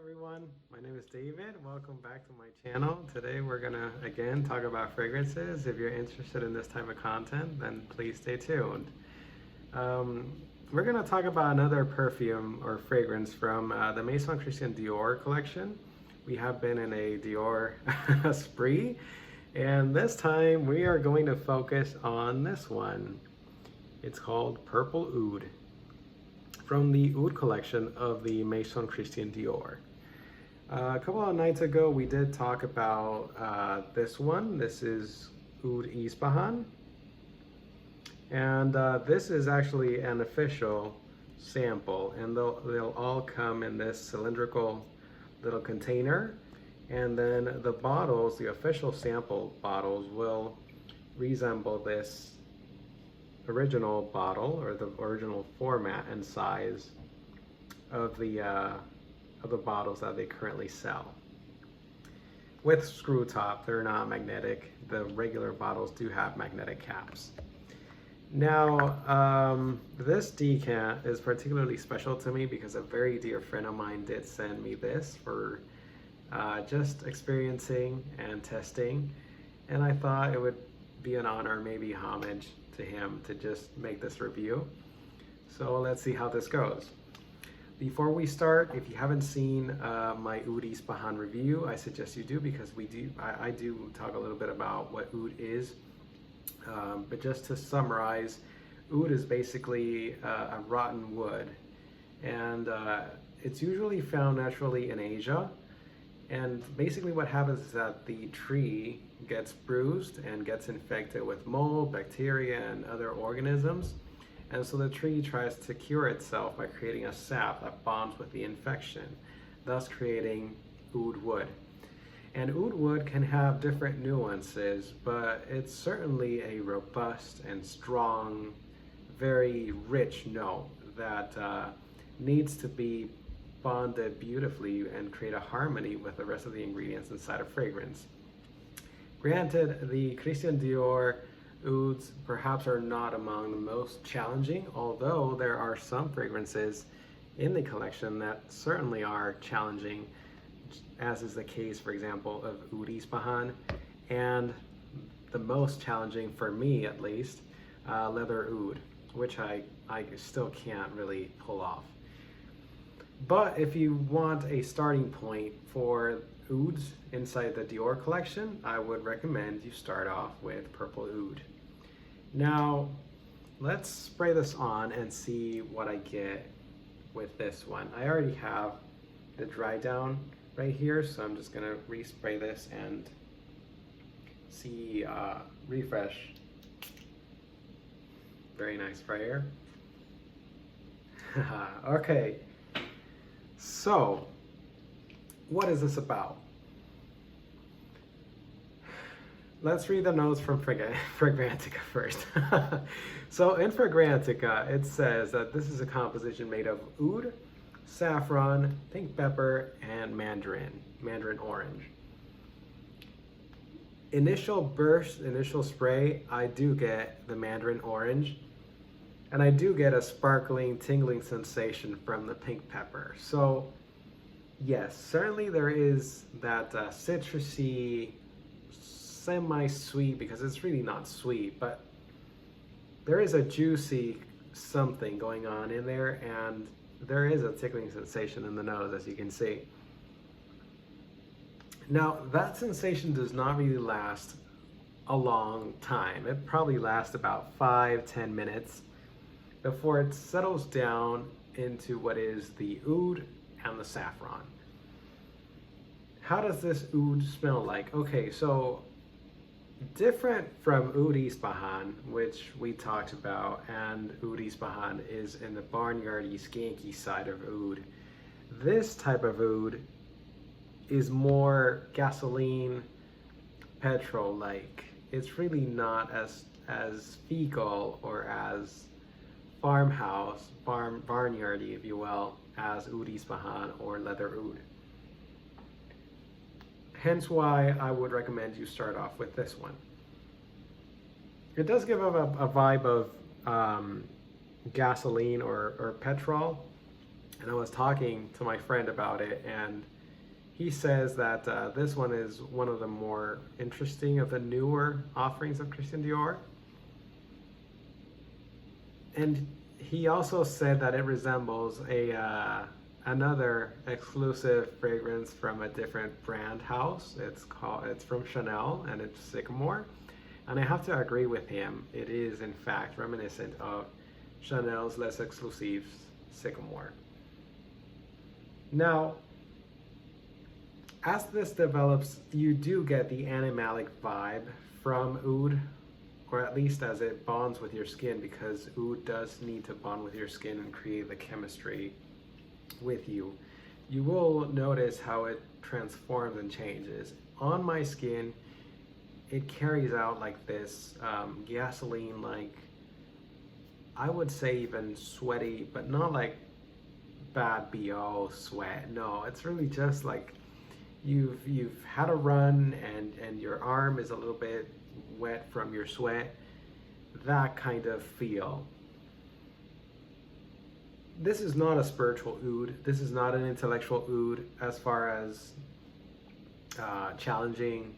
everyone, my name is David. Welcome back to my channel. Today we're gonna again talk about fragrances. If you're interested in this type of content, then please stay tuned. Um, we're gonna talk about another perfume or fragrance from the Maison Dior collection. We have been in a Dior spree, and this time we are going to focus on this one. It's called Purple Oud, from the Oud collection of the Maison Dior. A couple of nights ago, we did talk about this one. This is Oud Ispahan. And this is actually an official sample, and they'll all come in this cylindrical little container. And then the bottles, the official sample bottles, will resemble this original bottle, or the original format and size of the bottles that they currently sell. With screw top, they're not magnetic. The regular bottles do have magnetic caps. Now, this decant is particularly special to me because a very dear friend of mine did send me this for just experiencing and testing, and I thought it would be an honor, maybe homage to him, to just make this review. So let's see how this goes. Before we start, if you haven't seen my Oud Ispahan review, I suggest you do, because I do talk a little bit about what oud is. But just to summarize, oud is basically a rotten wood, and it's usually found naturally in Asia. And basically what happens is that the tree gets bruised and gets infected with mold, bacteria, and other organisms. And so the tree tries to cure itself by creating a sap that bonds with the infection, thus creating oud wood. And oud wood can have different nuances, but it's certainly a robust and strong, very rich note that needs to be bonded beautifully and create a harmony with the rest of the ingredients inside a fragrance. Granted, the Christian Dior ouds perhaps are not among the most challenging, although there are some fragrances in the collection that certainly are challenging, as is the case, for example, of Oud Ispahan, and the most challenging, for me at least, Leather Oud, which I still can't really pull off. But if you want a starting point for ouds inside the Dior collection, I would recommend you start off with Purple Oud. Now, let's spray this on and see what I get with this one. I already have the dry down right here, so I'm just gonna respray this and see, refresh. Very nice sprayer. Okay. So, what is this about? Let's read the notes from Fragrantica first. So in Fragrantica, it says that this is a composition made of oud, saffron, pink pepper, and mandarin orange. Initial burst, initial spray, I do get the mandarin orange, and I do get a sparkling, tingling sensation from the pink pepper. So yes, certainly there is that citrusy, semi-sweet, because it's really not sweet, but there is a juicy something going on in there, and there is a tickling sensation in the nose, as you can see. Now, that sensation does not really last a long time. It probably lasts about 5-10 minutes before it settles down into what is the oud and the saffron. How does this oud smell like? Okay, so different from Oud Ispahan, which we talked about, and Oud Ispahan is in the barnyardy, skanky side of oud. This type of oud is more gasoline, petrol-like. It's really not as fecal or as farmhouse, barnyardy, if you will, as Oud Ispahan or Leather Oud. Hence why I would recommend you start off with this one. It does give a vibe of gasoline or petrol, And I was talking to my friend about it, and he says that this one is one of the more interesting of the newer offerings of Christian Dior. And he also said that it resembles another exclusive fragrance from a different brand house. It's from Chanel, and it's Sycamore. And I have to agree with him. It is in fact reminiscent of Chanel's Les Exclusifs Sycamore. Now, as this develops, you do get the animalic vibe from oud, or at least as it bonds with your skin, because oud does need to bond with your skin and create the chemistry with you. You will notice how it transforms and changes. On my skin, it carries out like this gasoline, like, I would say even sweaty, but not like bad BO sweat. No, it's really just like you've had a run and your arm is a little bit wet from your sweat. That kind of feel. This is not a spiritual oud. This is not an intellectual oud as far as challenging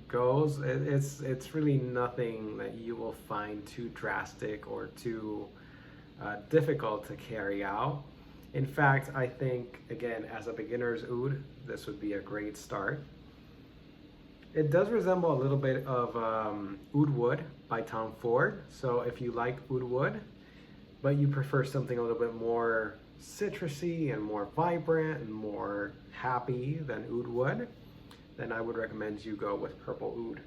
goes. It's really nothing that you will find too drastic or too difficult to carry out. In fact, I think, again, as a beginner's oud, this would be a great start. It does resemble a little bit of Oud Wood by Tom Ford. So if you like Oud Wood, but you prefer something a little bit more citrusy and more vibrant and more happy than Oud Wood, then I would recommend you go with Purple Oud.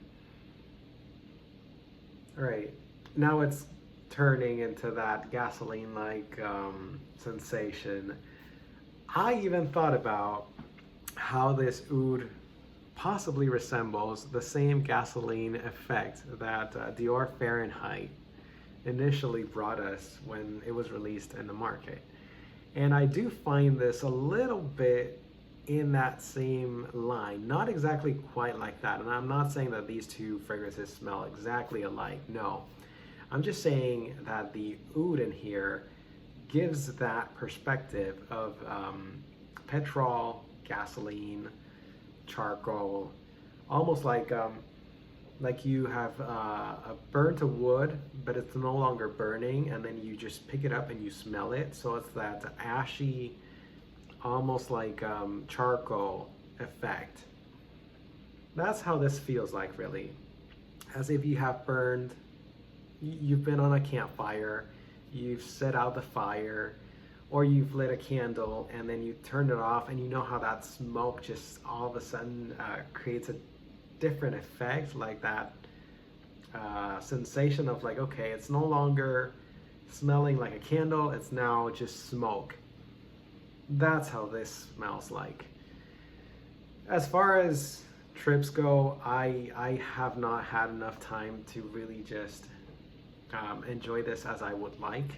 All right, now it's turning into that gasoline-like sensation. I even thought about how this oud possibly resembles the same gasoline effect that Dior Fahrenheit initially brought us when it was released in the market. And I do find this a little bit in that same line, not exactly quite like that. And I'm not saying that these two fragrances smell exactly alike, no. I'm just saying that the oud in here gives that perspective of petrol, gasoline, charcoal, almost like you have a burnt wood, but it's no longer burning, and then you just pick it up and you smell it. So it's that ashy, almost like charcoal effect. That's how this feels like, really. As if you have burned, you've been on a campfire, you've set out the fire, or you've lit a candle and then you turn it off, and you know how that smoke just all of a sudden creates a different effect, like that sensation of like, okay, it's no longer smelling like a candle, it's now just smoke. That's how this smells like. As far as trips go, I have not had enough time to really just enjoy this as I would like.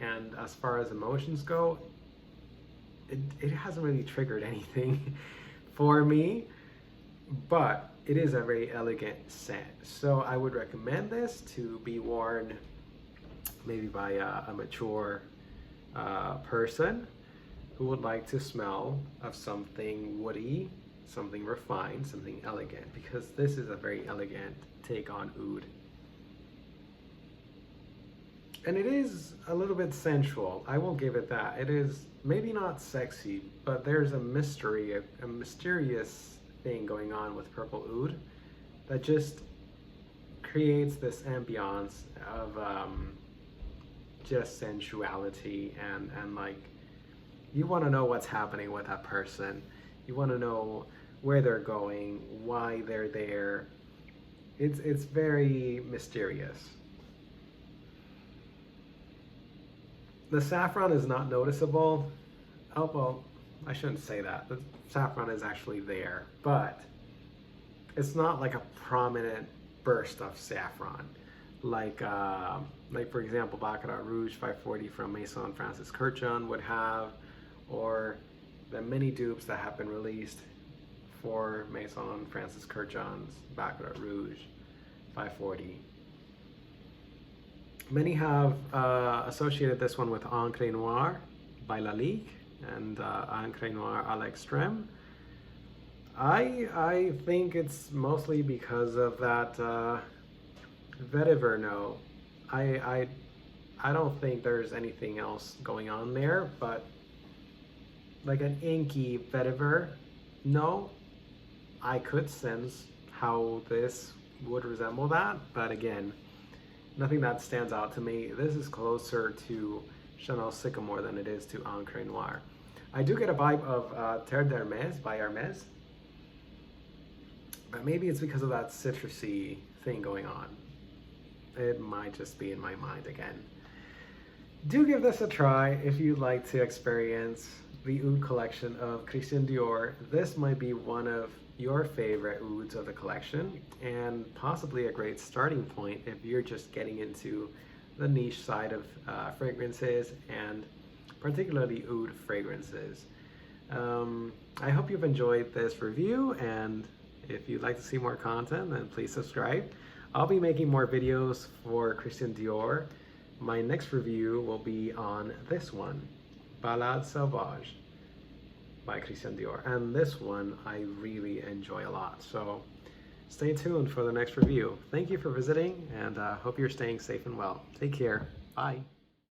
And as far as emotions go, it hasn't really triggered anything for me, but it is a very elegant scent. So I would recommend this to be worn maybe by a mature person who would like to smell of something woody, something refined, something elegant, because this is a very elegant take on oud. And it is a little bit sensual, I will give it that. It is maybe not sexy, but there's a mystery, a mysterious thing going on with Purple Oud that just creates this ambiance of just sensuality and like, you want to know what's happening with that person. You want to know where they're going, why they're there. It's very mysterious. The saffron is not noticeable. Oh, well, I shouldn't say that. The saffron is actually there, but it's not like a prominent burst of saffron. Like for example, Baccarat Rouge 540 from Maison Francis Kurkdjian would have, or the many dupes that have been released for Maison Francis Kurkdjian's Baccarat Rouge 540. Many have associated this one with Encre Noire by Lalique, and Encre Noir à l'extrême. I think it's mostly because of that vetiver note. I don't think there's anything else going on there, but like an inky vetiver note, I could sense how this would resemble that, but again, nothing that stands out to me. This is closer to Chanel Sycamore than it is to Encre Noir. I do get a vibe of Terre d'Hermès by Hermès, but maybe it's because of that citrusy thing going on. It might just be in my mind again. Do give this a try if you'd like to experience the oud collection of Christian Dior. This might be one of your favorite ouds of the collection, and possibly a great starting point if you're just getting into the niche side of fragrances, and particularly oud fragrances. I hope you've enjoyed this review, and if you'd like to see more content, then please subscribe. I'll be making more videos for Christian Dior. My next review will be on this one, Balade Sauvage by Christian Dior, and this one I really enjoy a lot, so stay tuned for the next review. Thank you for visiting, and hope you're staying safe and well. Take care. Bye.